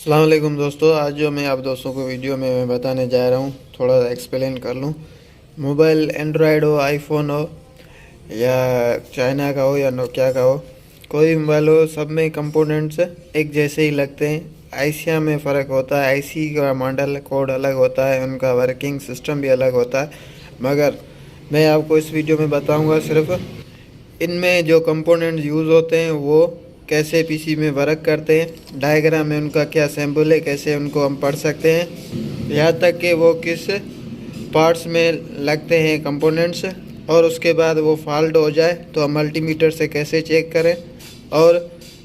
अस्सलाम वालेकुम दोस्तों। आज जो मैं आप दोस्तों को वीडियो में मैं बताने जा रहा हूँ, थोड़ा एक्सप्लेन कर लूँ। मोबाइल एंड्रॉयड हो, आईफोन हो या चाइना का हो या नोकिया का हो, कोई भी मोबाइल हो, सब में कंपोनेंट्स एक जैसे ही लगते हैं। आईसिया में फ़र्क होता है, आईसी का मॉडल कोड अलग होता है, उनका वर्किंग सिस्टम भी अलग होता है। मगर मैं आपको इस वीडियो में बताऊँगा सिर्फ इनमें जो कंपोनेंट्स यूज़ होते हैं वो कैसे पीसी में वर्क करते हैं, डायग्राम में उनका क्या सिंबल है, कैसे उनको हम पढ़ सकते हैं, यहाँ तक कि वो किस पार्ट्स में लगते हैं कंपोनेंट्स, और उसके बाद वो फॉल्ट हो जाए तो हम मल्टीमीटर से कैसे चेक करें और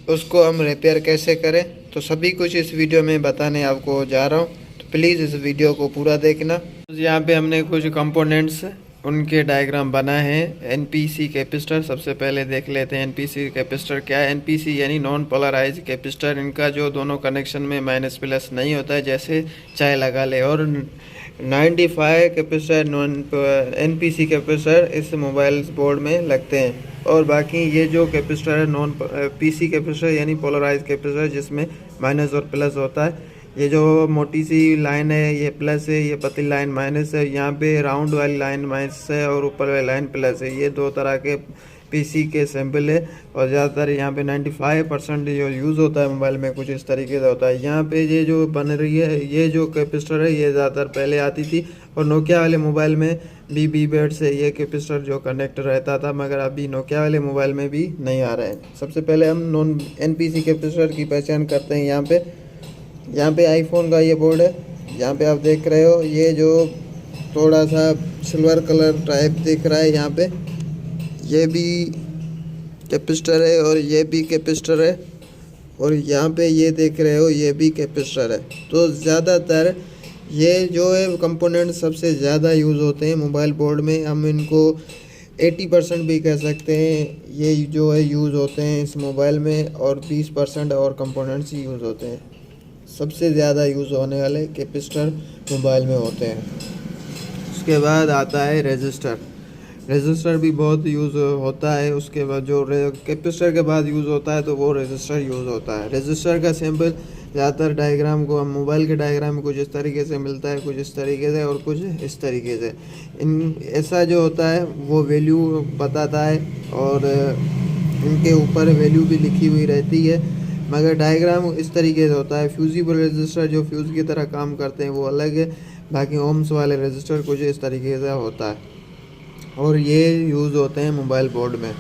उसको हम रिपेयर कैसे करें। तो सभी कुछ इस वीडियो में बताने आपको जा रहा हूँ, तो प्लीज़ इस वीडियो को पूरा देखना। यहाँ पे हमने कुछ कंपोनेंट्स उनके डायग्राम बनाए हैं। एनपीसी कैपेसिटर सबसे पहले देख लेते हैं। एनपीसी कैपेसिटर क्या है? एनपीसी यानी नॉन पोलराइज कैपेसिटर। इनका जो दोनों कनेक्शन में माइनस प्लस नहीं होता है, जैसे चाहे लगा ले। और 95 कैपेसिटर नॉन एनपीसी कैपेसिटर इस मोबाइल बोर्ड में लगते हैं। और बाकी ये जो कैपेसिटर है नॉन पीसी कैपेसिटर यानी पोलराइज कैपेसिटर, जिसमें माइनस और प्लस होता है। ये जो मोटी सी लाइन है ये प्लस है, ये पतली लाइन माइनस है। यहाँ पे राउंड वाली लाइन माइनस है और ऊपर वाली लाइन प्लस है। ये दो तरह के पीसी के सैंपल है। और ज़्यादातर यहाँ पे 95% जो यूज़ होता है मोबाइल में कुछ इस तरीके से होता है। यहाँ पे ये जो बन रही है, ये जो कैपेसिटर है, ये ज़्यादातर पहले आती थी। और नोकिया वाले मोबाइल में भी बेड से ये कैपेसिटर जो कनेक्ट रहता था, मगर अभी नोकिया वाले मोबाइल में भी नहीं आ रहा है। सबसे पहले हम नॉन एनपीसी कैपेसिटर की पहचान करते हैं। यहाँ पे आईफोन का ये बोर्ड है। यहाँ पे आप देख रहे हो, ये जो थोड़ा सा सिल्वर कलर टाइप दिख रहा है, यहाँ पे ये भी कैपेसिटर है और ये भी कैपेसिटर है। और यहाँ पे ये देख रहे हो, ये भी कैपेसिटर है। तो ज़्यादातर ये जो है कंपोनेंट सबसे ज़्यादा यूज़ होते हैं मोबाइल बोर्ड में। हम इनको 80% भी कह सकते हैं, ये जो है यूज़ होते हैं इस मोबाइल में। और 20% और कंपोनेंट्स यूज़ होते हैं। सबसे ज़्यादा यूज़ होने वाले कैपेसिटर मोबाइल में होते हैं। उसके बाद आता है रजिस्टर। रजिस्टर भी बहुत यूज़ होता है। उसके बाद जो कैपेसिटर के बाद यूज़ होता है तो वो रजिस्टर यूज़ होता है। रजिस्टर का सिंबल ज़्यादातर डायग्राम को हम मोबाइल के डायग्राम में कुछ इस तरीके से मिलता है, कुछ इस तरीके से और कुछ इस तरीके से। इन ऐसा जो होता है वो वैल्यू बताता है और इनके ऊपर वैल्यू भी लिखी हुई रहती है। मगर डायग्राम इस तरीके से होता है। फ्यूजिबल रजिस्टर जो फ्यूज़ की तरह काम करते हैं वो अलग है। बाकी ओम्स वाले रजिस्टर कुछ इस तरीके से होता है और ये यूज़ होते हैं मोबाइल बोर्ड में।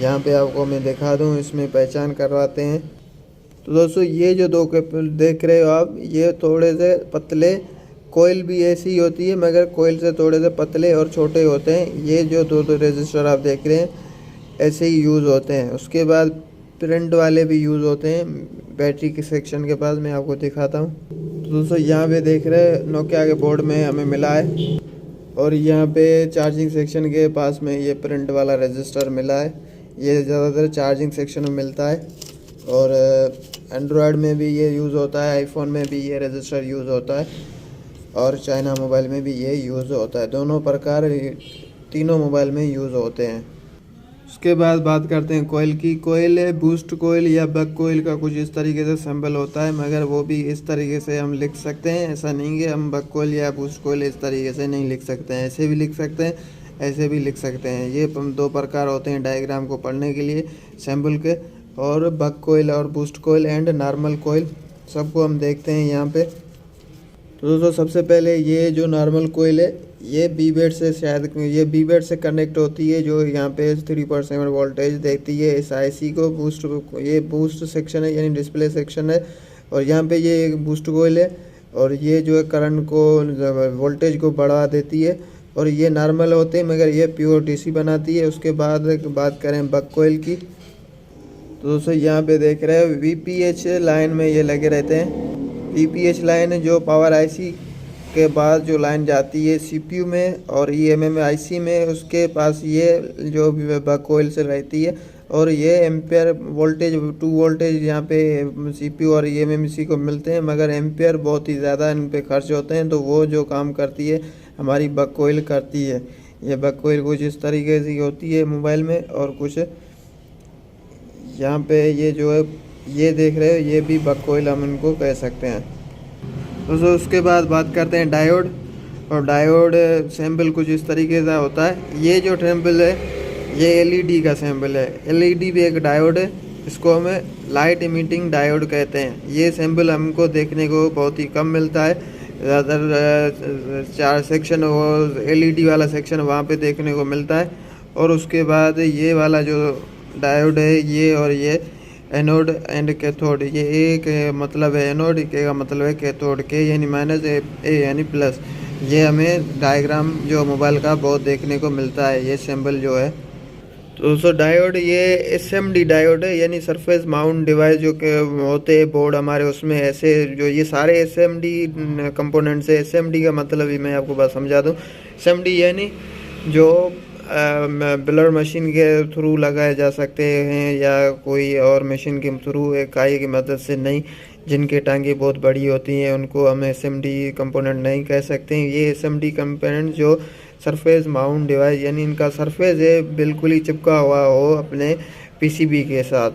यहाँ पे आपको मैं दिखा दूँ, इसमें पहचान करवाते हैं। तो दोस्तों ये जो दो देख रहे हो आप, ये थोड़े से पतले, कोयल भी ऐसी ही होती है मगर कोयल से थोड़े से पतले और छोटे होते हैं। ये जो दो रजिस्टर आप देख रहे हैं ऐसे ही यूज़ होते हैं। उसके बाद प्रिंट वाले भी यूज़ होते हैं। बैटरी के सेक्शन के पास मैं आपको दिखाता हूँ। तो दोस्तों यहाँ पे देख रहे हैं नोकिया के बोर्ड में हमें मिला है। और यहाँ पे चार्जिंग सेक्शन के पास में ये प्रिंट वाला रजिस्टर मिला है। ये ज़्यादातर चार्जिंग सेक्शन में मिलता है। और एंड्रॉयड में भी ये यूज़ होता है, आईफोन में भी ये रजिस्टर यूज़ होता है और चाइना मोबाइल में भी ये यूज़ होता है। दोनों प्रकार तीनों मोबाइल में यूज़ होते हैं। उसके बाद बात करते हैं कोयल की। कोयल है बूस्ट कोयल या बक कोयल का कुछ इस तरीके से सिंबल होता है, मगर वो भी इस तरीके से हम लिख सकते हैं। ऐसा नहीं है हम बक कोयल या बूस्ट कोयल इस तरीके से नहीं लिख सकते हैं, ऐसे भी लिख सकते हैं, ऐसे भी लिख सकते हैं। ये दो प्रकार होते हैं डायग्राम को पढ़ने के लिए सिंबल के। और बक कोयल और बूस्ट कोयल एंड नॉर्मल कोयल सबको हम देखते हैं यहाँ पे। तो दोस्तों सबसे पहले ये जो नॉर्मल कोयल है, ये बी बेड से शायद ये बी बेड से कनेक्ट होती है, जो यहाँ पे 3.7 वोल्टेज देती है इस आईसी को। बूस्ट, ये बूस्ट सेक्शन है यानी डिस्प्ले सेक्शन है। और यहाँ पे ये एक बूस्ट कोयल है और ये जो है करंट को, वोल्टेज को बढ़ा देती है। और ये नॉर्मल होते हैं मगर ये प्योर डीसी बनाती है। उसके बाद बात करें बक कोयल की, तो दोस्तों यहाँ पे देख रहे हो वीपीएच लाइन में ये लगे रहते हैं। वीपीएच लाइन जो पावर आईसी के बाद जो लाइन जाती है सीपीयू में और ईएमएम आईसी में, उसके पास ये जो बक कोयल से रहती है। और ये एम्पेयर वोल्टेज 2 वोल्टेज यहाँ पे सीपीयू और ईएमएमसी को मिलते हैं, मगर एम्पेयर बहुत ही ज़्यादा इन पे खर्च होते हैं। तो वो जो काम करती है हमारी बक कोयल करती है। ये बक कोयल कुछ इस तरीके से होती है मोबाइल में। और कुछ यहाँ पे ये जो है ये देख रहे हो, ये भी बक कॉइल हम इनको कह सकते हैं। दोस्तों उसके बाद बात करते हैं डायोड। और डायोड सैम्पल कुछ इस तरीके से होता है। ये जो सैम्पल है ये एलईडी का सैम्पल है। एलईडी भी एक डायोड है, इसको हमें लाइट इमिटिंग डायोड कहते हैं। ये सैम्पल हमको देखने को बहुत ही कम मिलता है। ज़्यादातर 4 सेक्शन और एलईडी वाला सेक्शन वहाँ पे देखने को मिलता है। और उसके बाद ये वाला जो डायोड है, ये और ये एनोड एंड कैथोड, ये एक मतलब है एनोड, के का मतलब है कैथोड, के यानी माइनस, ए यानी प्लस। ये हमें डायग्राम जो मोबाइल का बहुत देखने को मिलता है, ये सिंबल जो है। तो दोस्तों डायोड ये एसएमडी डायोड है, यानी सरफेस माउंट डिवाइस जो के होते हैं बोर्ड हमारे, उसमें ऐसे जो ये सारे एसएमडी कंपोनेंट्स है। एसएमडी का मतलब ही मैं आपको बात समझा दूँ। एसएमडी यानी जो ब्लर मशीन के थ्रू लगाए जा सकते हैं या कोई और मशीन के थ्रू, इकाई की मदद से नहीं, जिनके टांगे बहुत बड़ी होती हैं उनको हम एसएमडी कंपोनेंट नहीं कह सकते हैं। ये एसएमडी कंपोनेंट जो सरफेस माउंट डिवाइस, यानी इनका सरफेस है बिल्कुल ही चिपका हुआ हो अपने पीसीबी के साथ,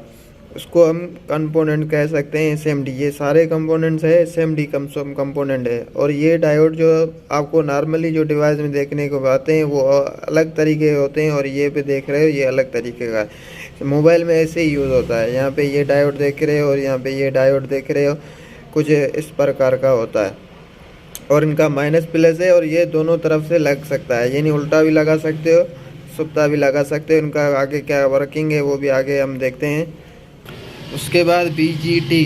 उसको हम कंपोनेंट कह सकते हैं एसएमडी। ये सारे कंपोनेंट्स है एसएमडी कंपोनेंट है। और ये डायोड जो आपको नॉर्मली जो डिवाइस में देखने को आते हैं वो अलग तरीके के होते हैं, और ये पे देख रहे हो ये अलग तरीके का है। मोबाइल में ऐसे ही यूज़ होता है। यहाँ पे ये डायोड देख रहे हो और यहाँ पे ये डायोड देख रहे हो, कुछ इस प्रकार का होता है। और इनका माइनस प्लस है, और ये दोनों तरफ से लग सकता है, यानी उल्टा भी लगा सकते हो, सुप्ता भी लगा सकते हो। इनका आगे क्या वर्किंग है वो भी आगे हम देखते हैं। उसके बाद बीजीटी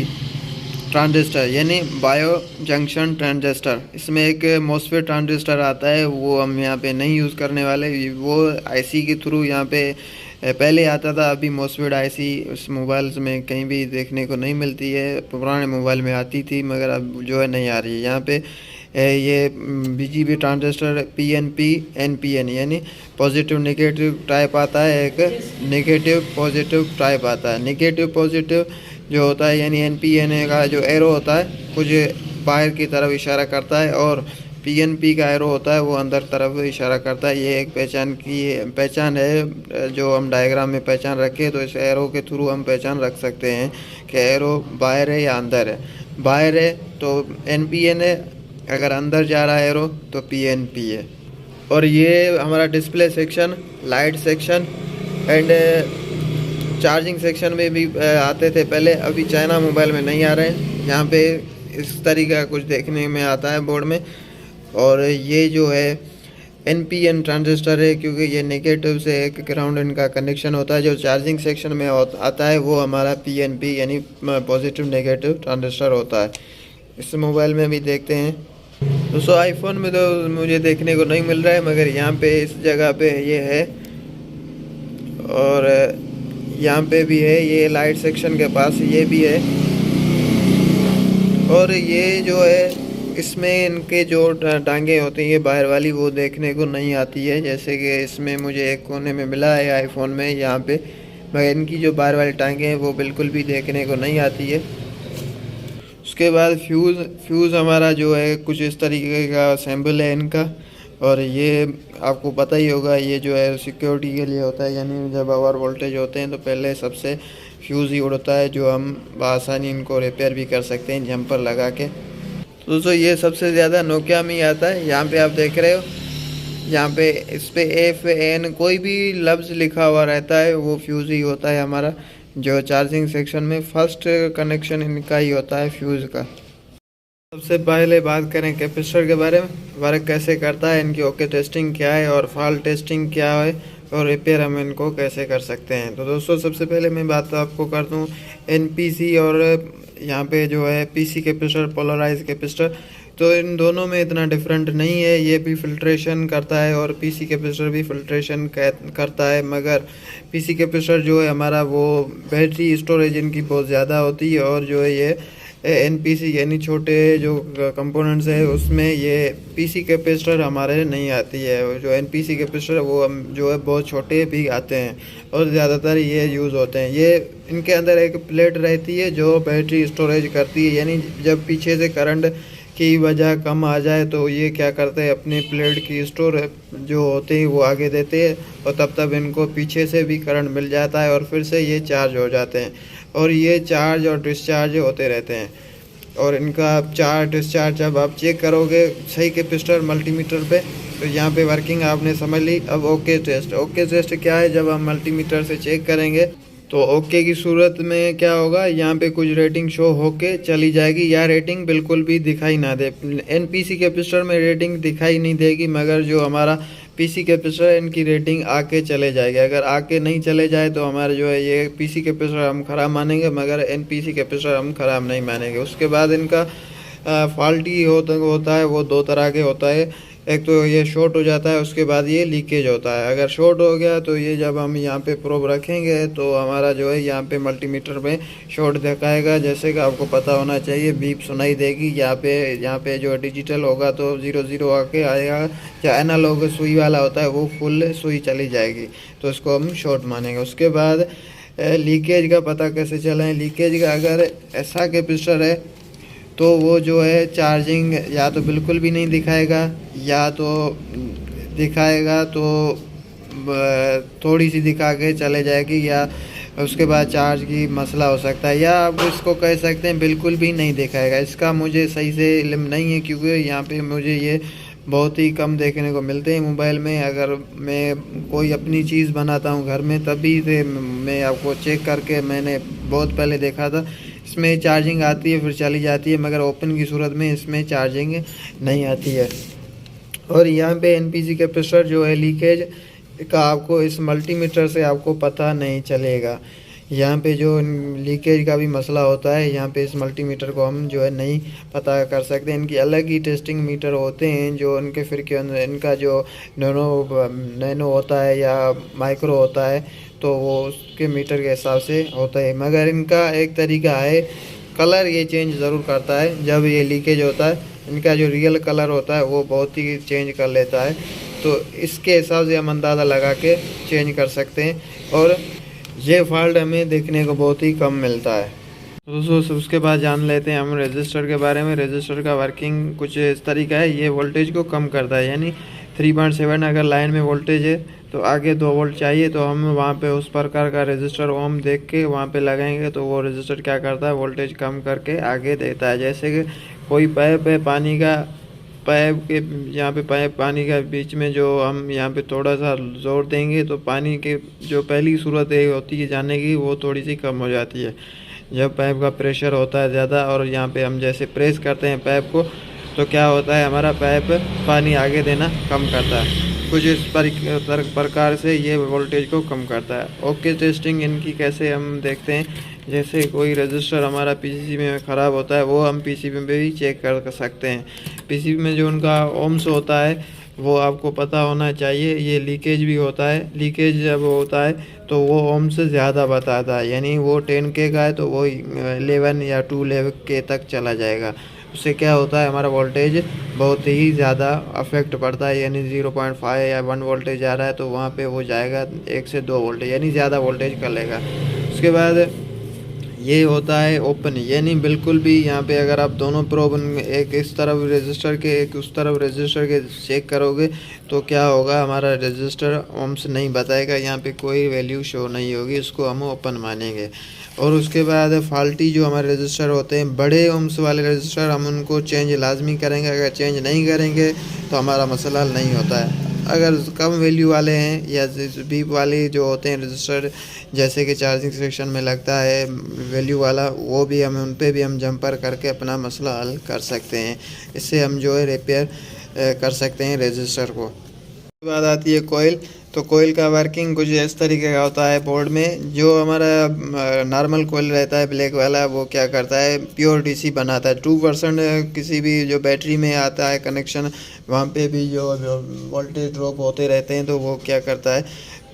ट्रांजिस्टर, यानी बायो जंक्शन ट्रांजिस्टर, इसमें एक मॉसफेट ट्रांजिस्टर आता है, वो हम यहाँ पे नहीं यूज़ करने वाले। वो आईसी के थ्रू यहाँ पे पहले आता था, अभी मॉसफेट आईसी उस मोबाइल्स में कहीं भी देखने को नहीं मिलती है। पुराने मोबाइल में आती थी मगर अब जो है नहीं आ रही है। यहाँ पे ये बीजीबी ट्रांजिस्टर पीएनपी एनपीएन, यानी पॉजिटिव नेगेटिव टाइप आता है, एक नेगेटिव पॉजिटिव टाइप आता है। नेगेटिव पॉजिटिव जो होता है, यानी एनपीएन का जो एरो होता है कुछ बाहर की तरफ इशारा करता है, और पीएनपी का एरो होता है वो अंदर तरफ इशारा करता है। ये एक पहचान है जो हम डायग्राम में पहचान रखें, तो इस एरो के थ्रू हम पहचान रख सकते हैं कि एरो बाहर है या अंदर है। बाहर है तो एनपीएन है, अगर अंदर जा रहा है एरो तो पीएनपी है। और ये हमारा display section, light section and charging section में भी आते थे पहले, अभी चाइना मोबाइल में नहीं आ रहे हैं। यहाँ पे इस तरीके का कुछ देखने में आता है बोर्ड में। और ये जो है एनपीएन ट्रांजिस्टर है, क्योंकि ये नेगेटिव से एक ग्राउंड इनका कनेक्शन होता है। जो चार्जिंग सेक्शन में आता है वो हमारा पीएनपी यानी पॉजिटिव नेगेटिव ट्रांजिस्टर होता है। इस मोबाइल में भी देखते हैं। दोस्तों आईफोन में तो मुझे देखने को नहीं मिल रहा है, मगर यहाँ पे इस जगह पे ये है, और यहाँ पे भी है, ये लाइट सेक्शन के पास ये भी है। और ये जो है इसमें इनके जो टांगे होती हैं ये बाहर वाली, वो देखने को नहीं आती है। जैसे कि इसमें मुझे एक कोने में मिला है आईफोन में यहाँ पे, मगर इनकी जो बाहर वाली टांगे हैं वो बिल्कुल भी देखने को नहीं आती है। उसके बाद फ्यूज़ हमारा जो है कुछ इस तरीके का सैम्पल है इनका। और ये आपको पता ही होगा, ये जो है सिक्योरिटी के लिए होता है, यानी जब ओवर वोल्टेज होते हैं तो पहले सबसे फ्यूज़ ही उड़ता है, जो हम आसानी इनको रिपेयर भी कर सकते हैं जम्पर लगा के। तो दोस्तों ये सबसे ज़्यादा नोकिया में ही आता है। यहाँ पे आप देख रहे हो, यहाँ पे इस पे FN कोई भी लफ्ज़ लिखा हुआ रहता है, वो फ्यूज़ ही होता है हमारा। जो चार्जिंग सेक्शन में फर्स्ट कनेक्शन इनका ही होता है फ्यूज़ का। सबसे पहले बात करें कैपेसिटर के बारे में, वर्क कैसे करता है, इनकी ओके टेस्टिंग क्या है और फॉल्ट टेस्टिंग क्या है, और रिपेयर हम इनको कैसे कर सकते हैं। तो दोस्तों सबसे पहले मैं बात आपको कर दूं NPC और यहाँ पे जो है PC कैपेसिटर, पोलराइज कैपेसिटर। तो इन दोनों में इतना डिफरेंट नहीं है, ये भी फिल्ट्रेशन करता है और PC कैपेसिटर भी फिल्ट्रेशन करता है। मगर PC कैपेसिटर जो है हमारा वो बैटरी स्टोरेज इनकी बहुत ज़्यादा होती है, और जो है ये NPC यानी छोटे जो कंपोनेंट्स है उसमें ये PC कैपेसिटर हमारे नहीं आती है। जो NPC कैपेसिटर वो हम जो है बहुत छोटे भी आते हैं और ज़्यादातर ये यूज़ होते हैं। ये इनके अंदर एक प्लेट रहती है जो बैटरी स्टोरेज करती है, यानी जब पीछे से करंट की वजह कम आ जाए तो ये क्या करते हैं, अपनी प्लेट की स्टोर जो होते हैं वो आगे देते हैं, और तब इनको पीछे से भी करंट मिल जाता है और फिर से ये चार्ज हो जाते हैं। और ये चार्ज और डिस्चार्ज होते रहते हैं। और इनका चार्ज डिस्चार्ज जब आप चेक करोगे सही कैपेसिटर मल्टीमीटर पे, तो यहाँ पे वर्किंग आपने समझ ली। अब ओके टेस्ट क्या है, जब हम मल्टीमीटर से चेक करेंगे तो ओके की सूरत में क्या होगा, यहाँ पे कुछ रेटिंग शो होके चली जाएगी या रेटिंग बिल्कुल भी दिखाई ना दे। एनपीसी कैपेसिटर में रेटिंग दिखाई नहीं देगी, मगर जो हमारा पीसी कैपेसिटर है इनकी रेटिंग आके चले जाएगी। अगर आके नहीं चले जाए तो हमारे जो है ये पीसी कैपेसिटर हम ख़राब मानेंगे, मगर एनपीसी कैपेसिटर हम ख़राब नहीं मानेंगे। उसके बाद इनका फॉल्टी होता है, वो दो तरह के होता है। एक तो ये शॉर्ट हो जाता है, उसके बाद ये लीकेज होता है। अगर शॉर्ट हो गया तो ये जब हम यहाँ पे प्रोब रखेंगे तो हमारा जो है यहाँ पे मल्टीमीटर में शॉर्ट दिखाएगा। जैसे कि आपको पता होना चाहिए, बीप सुनाई देगी। यहाँ पे जो डिजिटल होगा तो 00 आके आएगा। जो एनालॉग सुई वाला होता है वो फुल सुई चली जाएगी, तो इसको हम शॉर्ट मानेंगे। उसके बाद लीकेज का पता कैसे चलाएं। लीकेज का अगर ऐसा कैपेसिटर है तो वो जो है चार्जिंग या तो बिल्कुल भी नहीं दिखाएगा, या तो दिखाएगा तो थोड़ी सी दिखा के चले जाएगी, या उसके बाद चार्ज की मसला हो सकता है, या आप इसको कह सकते हैं बिल्कुल भी नहीं दिखाएगा। इसका मुझे सही से इल्म नहीं है, क्योंकि यहाँ पे मुझे ये बहुत ही कम देखने को मिलते हैं मोबाइल में। अगर मैं कोई अपनी चीज़ बनाता हूँ घर में, तभी से मैं आपको चेक करके मैंने बहुत पहले देखा था। इसमें चार्जिंग आती है फिर चली जाती है, मगर ओपन की सूरत में इसमें चार्जिंग नहीं आती है। और यहाँ पे एनपीसी कैपेसिटर जो है लीकेज का आपको इस मल्टीमीटर से आपको पता नहीं चलेगा। यहाँ पे जो लीकेज का भी मसला होता है, यहाँ पे इस मल्टीमीटर को हम जो है नहीं पता कर सकते। इनकी अलग ही टेस्टिंग मीटर होते हैं, जो इनके फिर के अंदर इनका जो नैनो होता है या माइक्रो होता है, तो वो उसके मीटर के हिसाब से होता है। मगर इनका एक तरीका है, कलर ये चेंज ज़रूर करता है जब ये लीकेज होता है। इनका जो रियल कलर होता है वो बहुत ही चेंज कर लेता है, तो इसके हिसाब से हम अंदाज़ा लगा के चेंज कर सकते हैं। और ये फॉल्ट हमें देखने को बहुत ही कम मिलता है। तो दोस्तों उसके बाद जान लेते हैं हम रजिस्टर के बारे में। रजिस्टर का वर्किंग कुछ इस तरीका है, ये वोल्टेज को कम करता है। यानी 3.7 अगर लाइन में वोल्टेज है तो आगे 2 वोल्ट चाहिए, तो हम वहाँ पे उस प्रकार का रजिस्टर ओम देख के वहाँ पे लगाएंगे, तो वो रजिस्टर क्या करता है, वोल्टेज कम करके आगे देता है। जैसे कि कोई पाइप है पानी का, पाइप के यहाँ पे पाइप पानी का बीच में जो हम यहाँ पे थोड़ा सा जोर देंगे तो पानी के जो पहली सूरत है होती है जाने की, वो थोड़ी सी कम हो जाती है। जब पाइप का प्रेशर होता है ज़्यादा और यहाँ पे हम जैसे प्रेस करते हैं पाइप को, तो क्या होता है, हमारा पाइप पानी आगे देना कम करता है। कुछ इस प्रकार से ये वोल्टेज को कम करता है। ओके टेस्टिंग इनकी कैसे हम देखते हैं, जैसे कोई रजिस्टर हमारा पीसीबी में ख़राब होता है, वो हम पीसीबी में भी चेक कर सकते हैं। पीसीबी में जो उनका ओम्स होता है वो आपको पता होना चाहिए। ये लीकेज भी होता है, लीकेज जब होता है तो वो ओम से ज़्यादा बताता है, यानी वो 10K का है तो वो 11 या 2K तक चला जाएगा। उससे क्या होता है, हमारा वोल्टेज बहुत ही ज़्यादा अफेक्ट पड़ता है। यानी 0.5 या 1 वोल्टेज आ रहा है तो वहाँ पे वो जाएगा 1 से 2 वोल्टेज, यानी ज़्यादा वोल्टेज कर लेगा। उसके बाद ये होता है ओपन, यानी बिल्कुल भी यहाँ पे अगर आप दोनों प्रोब एक इस तरफ रजिस्टर के एक उस तरफ रजिस्टर के चेक करोगे तो क्या होगा, हमारा रजिस्टर ओम्स नहीं बताएगा, यहाँ पे कोई वैल्यू शो नहीं होगी, इसको हम ओपन मानेंगे। और उसके बाद फॉल्टी जो हमारे रजिस्टर होते हैं, बड़े ओम्स वाले रजिस्टर, हम उनको चेंज लाजमी करेंगे। अगर चेंज नहीं करेंगे तो हमारा मसला हल नहीं होता है। अगर कम वैल्यू वाले हैं या बीप वाले जो होते हैं रजिस्टर, जैसे कि चार्जिंग सेक्शन में लगता है वैल्यू वाला, वो भी हम उन पे भी हम जंपर करके अपना मसला हल कर सकते हैं। इससे हम जो है रिपेयर कर सकते हैं रजिस्टर को। उसके बाद आती है कोयल। तो कोयल का वर्किंग कुछ इस तरीके का होता है। बोर्ड में जो हमारा नॉर्मल कोयल रहता है ब्लैक वाला, वो क्या करता है, प्योर डीसी बनाता है। 2% किसी भी जो बैटरी में आता है कनेक्शन, वहाँ पे भी जो वोल्टेज ड्रॉप होते रहते हैं, तो वो क्या करता है,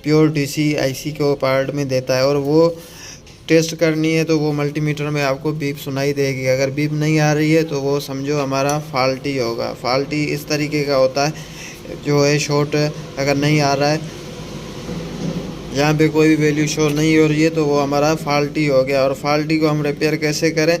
प्योर डीसी आईसी को पार्ट में देता है। और वो टेस्ट करनी है तो वो मल्टीमीटर में आपको बीप सुनाई देगी। अगर बीप नहीं आ रही है तो वो समझो हमारा फॉल्टी होगा। फॉल्टी इस तरीके का होता है, जो है शॉर्ट अगर नहीं आ रहा है, यहाँ पे कोई भी वैल्यू शो नहीं हो रही है, तो वो हमारा फॉल्टी हो गया। और फॉल्टी को हम रिपेयर कैसे करें,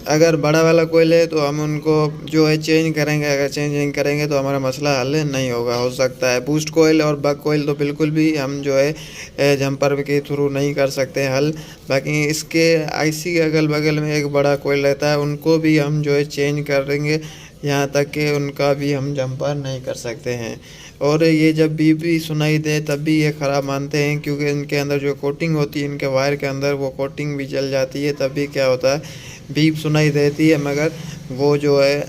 अगर बड़ा वाला कोयल है तो हम उनको जो है चेंज करेंगे, अगर चेंज नहीं करेंगे तो हमारा मसला हल नहीं होगा। हो सकता है बूस्ट कोयल और बग कोयल तो बिल्कुल भी हम जो है जंपर के थ्रू नहीं कर सकते हैं हल। बाकी इसके आईसी के अगल बगल में एक बड़ा कोयल रहता है, उनको भी हम जो है चेंज करेंगे, यहाँ तक कि उनका भी हम जंपर नहीं कर सकते हैं। और ये जब भी सुनाई दे तब भी ये ख़राब मानते हैं, क्योंकि इनके अंदर जो कोटिंग होती है इनके वायर के अंदर, वो कोटिंग भी जल जाती है, तब भी क्या होता है बीप सुनाई देती है, मगर वो जो है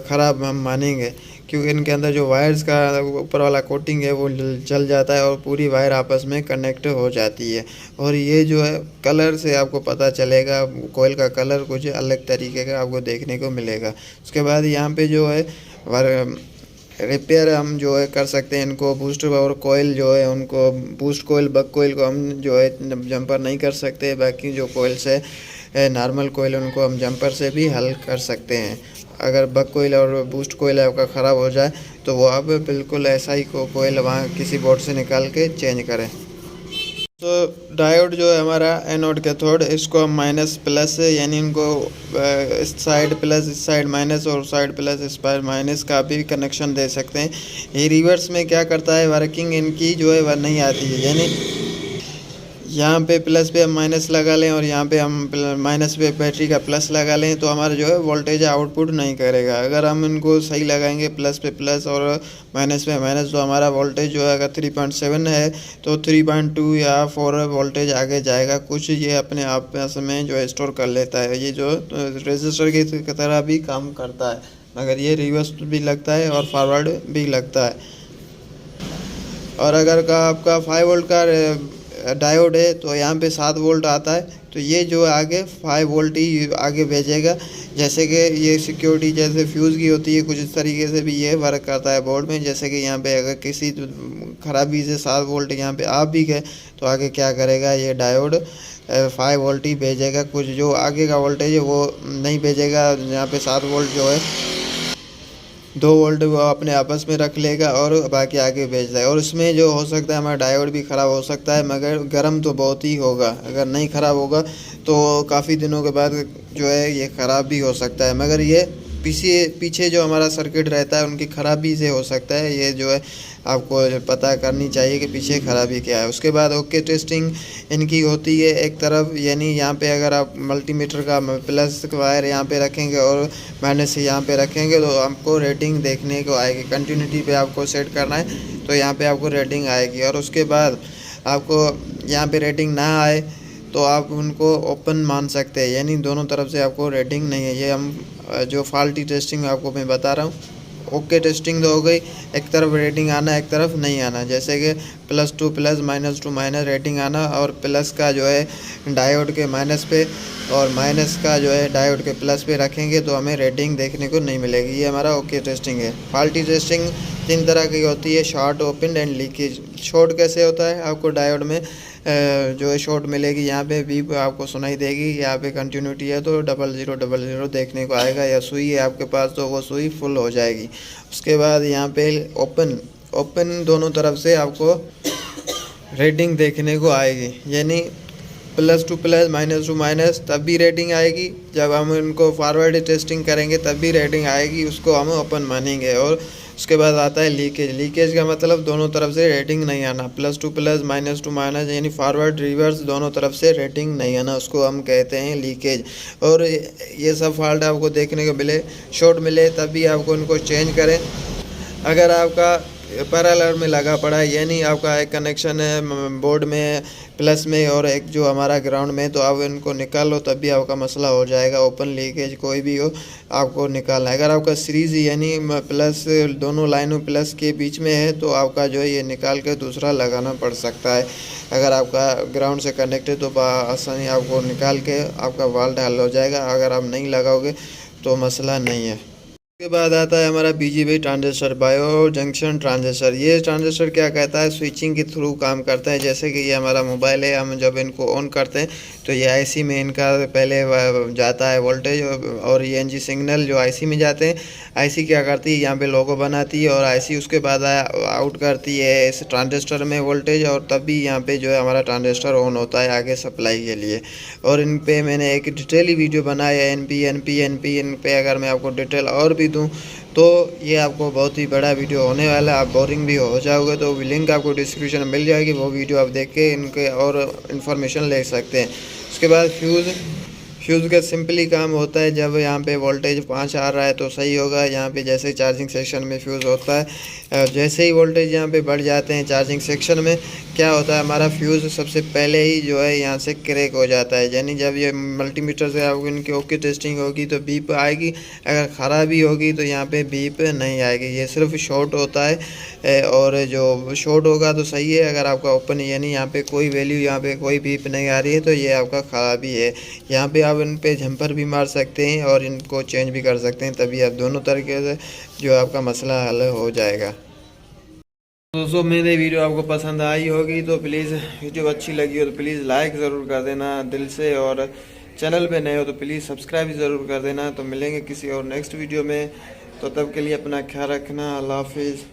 ख़राब हम मानेंगे, क्योंकि इनके अंदर जो वायर्स का ऊपर वाला कोटिंग है वो जल जाता है और पूरी वायर आपस में कनेक्ट हो जाती है। और ये जो है कलर से आपको पता चलेगा, कोयल का कलर कुछ अलग तरीके का आपको देखने को मिलेगा। उसके बाद यहाँ पे जो है रिपेयर हम जो है कर सकते हैं इनको। बूस्ट और कोयल जो है उनको, बूस्ट कोयल बग कोयल को हम जो है जंपर नहीं कर सकते, बाकी जो कोयल्स है नॉर्मल कोयल उनको हम जंपर से भी हल कर सकते हैं। अगर बग कोयल और बूस्ट कोयल आपका ख़राब हो जाए तो वो आप बिल्कुल ऐसा ही कोयल वहाँ किसी बोर्ड से निकाल के चेंज करें। तो डायोड जो है हमारा एनोड कैथोड, इसको हम माइनस प्लस यानी इनको इस साइड प्लस इस साइड माइनस और साइड प्लस इस साइड माइनस का भी कनेक्शन दे सकते हैं। ये रिवर्स में क्या करता है, वर्किंग इनकी जो है वह नहीं आती है, यानी यहाँ पे प्लस पे हम माइनस लगा लें और यहाँ पे हम माइनस पे बैटरी का प्लस लगा लें तो हमारा जो है वोल्टेज आउटपुट नहीं करेगा। अगर हम इनको सही लगाएंगे प्लस पे प्लस और माइनस पे माइनस, तो हमारा वोल्टेज जो है अगर 3.7 है तो 3.2 या 4 वोल्टेज आगे जाएगा। कुछ ये अपने आप में जो है स्टोर कर लेता है, ये जो रजिस्टर की तरह भी काम करता है, मगर ये रिवर्स भी लगता है और फॉरवर्ड भी लगता है। और अगर का आपका 5 वोल्ट का डायोड है तो यहाँ पे 7 वोल्ट आता है, तो ये जो आगे 5 वोल्ट ही आगे भेजेगा। जैसे कि ये सिक्योरिटी जैसे फ्यूज़ की होती है, कुछ इस तरीके से भी ये वर्क करता है बोर्ड में। जैसे कि यहाँ पे अगर किसी ख़राबी से 7 वोल्ट यहाँ पे आप भी गए तो आगे क्या करेगा, ये डायोड 5 वोल्ट ही भेजेगा, कुछ जो आगे का वोल्टेज है वो नहीं भेजेगा। यहाँ पे 7 वोल्ट जो है 2 वोल्ट वो अपने आपस में रख लेगा और बाकी आगे भेज देगा। और उसमें जो हो सकता है हमारा डायोड भी ख़राब हो सकता है, मगर गर्म तो बहुत ही होगा। अगर नहीं ख़राब होगा तो काफ़ी दिनों के बाद जो है ये ख़राब भी हो सकता है, मगर ये पीछे जो हमारा सर्किट रहता है उनकी ख़राबी से हो सकता है। ये जो है आपको पता करनी चाहिए कि पीछे ख़राबी क्या है। उसके बाद ओके टेस्टिंग इनकी होती है एक तरफ, यानी यहाँ पे अगर आप मल्टीमीटर का प्लस वायर यहाँ पे रखेंगे और माइनस यहाँ पे रखेंगे तो आपको रेटिंग देखने को आएगी। कंटिन्यूटी पे आपको सेट करना है तो यहाँ पे आपको रेटिंग आएगी। और उसके बाद आपको यहाँ पे रेटिंग ना आए तो आप उनको ओपन मान सकते हैं, यानी दोनों तरफ से आपको रेटिंग नहीं है। ये हम जो फॉल्टी टेस्टिंग आपको मैं बता रहा हूँ। ओके टेस्टिंग तो हो गई, एक तरफ रेटिंग आना एक तरफ नहीं आना, जैसे कि +2 प्लस -2 माइनस रेटिंग आना, और प्लस का जो है डायोड के माइनस पे और माइनस का जो है डायोड के प्लस पे रखेंगे तो हमें रेटिंग देखने को नहीं मिलेगी। ये हमारा ओके टेस्टिंग है। फॉल्टी टेस्टिंग 3 तरह की होती है, short, open and leakage. Short कैसे होता है, आपको डायोड में जो है शॉर्ट मिलेगी, यहाँ पे बीप आपको सुनाई देगी, यहाँ पे कंटिन्यूटी है तो 0000 देखने को आएगा, या सुई है आपके पास तो वो सुई फुल हो जाएगी। उसके बाद यहाँ पे ओपन दोनों तरफ से आपको रेटिंग देखने को आएगी, यानी +2 प्लस -2 माइनस तब भी रेटिंग आएगी। जब हम इनको फॉरवर्ड टेस्टिंग करेंगे तब भी रेटिंग आएगी, उसको हम ओपन मानेंगे। और उसके बाद आता है लीकेज। लीकेज का मतलब दोनों तरफ से रेटिंग नहीं आना, +2 प्लस -2 माइनस, यानी फॉरवर्ड रिवर्स दोनों तरफ से रेटिंग नहीं आना, उसको हम कहते हैं लीकेज। और ये सब फॉल्ट आपको देखने को मिले, शॉर्ट मिले तब भी आपको इनको चेंज करें। अगर आपका पैरेलल में लगा पड़ा है, यानी आपका एक कनेक्शन है बोर्ड में प्लस में और एक जो हमारा ग्राउंड में, तो आप इनको निकाल लो तब भी आपका मसला हो जाएगा। ओपन लीकेज कोई भी हो आपको निकालना है। अगर आपका सीरीज़ यानी प्लस दोनों लाइनों प्लस के बीच में है तो आपका जो है ये निकाल के दूसरा लगाना पड़ सकता है। अगर आपका ग्राउंड से कनेक्ट है तो आसानी आपको निकाल के आपका फॉल्ट हल हो जाएगा। अगर आप नहीं लगाओगे तो मसला नहीं है। उसके बाद आता है हमारा BGB transistor, bio junction transistor. ये ट्रांजिस्टर क्या कहता है, स्विचिंग के थ्रू काम करता है। जैसे कि ये हमारा मोबाइल है, हम जब इनको ऑन करते हैं तो ये आईसी में इनका पहले जाता है वोल्टेज, और ये एनजी सिग्नल जो आईसी में जाते हैं, आईसी क्या करती है यहाँ पे लोगो बनाती है, और आईसी उसके बाद आउट करती है इस ट्रांजिस्टर में वोल्टेज, और तभी यहाँ पे जो है हमारा ट्रांजिस्टर ऑन होता है आगे सप्लाई के लिए। और इन पे मैंने एक डिटेली वीडियो बनाया है, एनपी इन पे अगर मैं आपको डिटेल और भी दूं तो ये आपको बहुत ही बड़ा वीडियो होने वाला है, आप बोरिंग भी हो जाओगे। तो लिंक आपको डिस्क्रिप्शन में मिल जाएगी, वो वीडियो आप देख के इनके और इन्फॉर्मेशन ले सकते हैं। उसके बाद फ्यूज़ का सिंपली काम होता है, जब यहाँ पे वोल्टेज 5 आ रहा है तो सही होगा। यहाँ पे जैसे चार्जिंग सेक्शन में फ्यूज़ होता है, जैसे ही वोल्टेज यहाँ पे बढ़ जाते हैं चार्जिंग सेक्शन में, क्या होता है हमारा फ्यूज़ सबसे पहले ही जो है यहाँ से क्रैक हो जाता है। यानी जब ये मल्टीमीटर से आपको इनकी ओके टेस्टिंग होगी तो बीप आएगी, अगर ख़राबी होगी तो यहाँ पे बीप नहीं आएगी। ये सिर्फ शॉर्ट होता है, और जो शॉर्ट होगा तो सही है। अगर आपका ओपन यानी यहाँ पे कोई वैल्यू, यहाँ पे कोई बीप नहीं आ रही है, तो ये आपका ख़राबी है। यहाँ पे आप इन पे झंपर भी मार सकते हैं और इनको चेंज भी कर सकते हैं, तभी आप दोनों तरीके से जो आपका मसला हल हो जाएगा। दोस्तों मेरे वीडियो आपको पसंद आई होगी तो प्लीज़, वीडियो अच्छी लगी हो तो प्लीज़ लाइक ज़रूर कर देना दिल से, और चैनल पे नए हो तो प्लीज़ सब्सक्राइब ज़रूर कर देना। तो मिलेंगे किसी और नेक्स्ट वीडियो में, तो तब के लिए अपना ख्याल रखना। अल्लाह हाफिज़।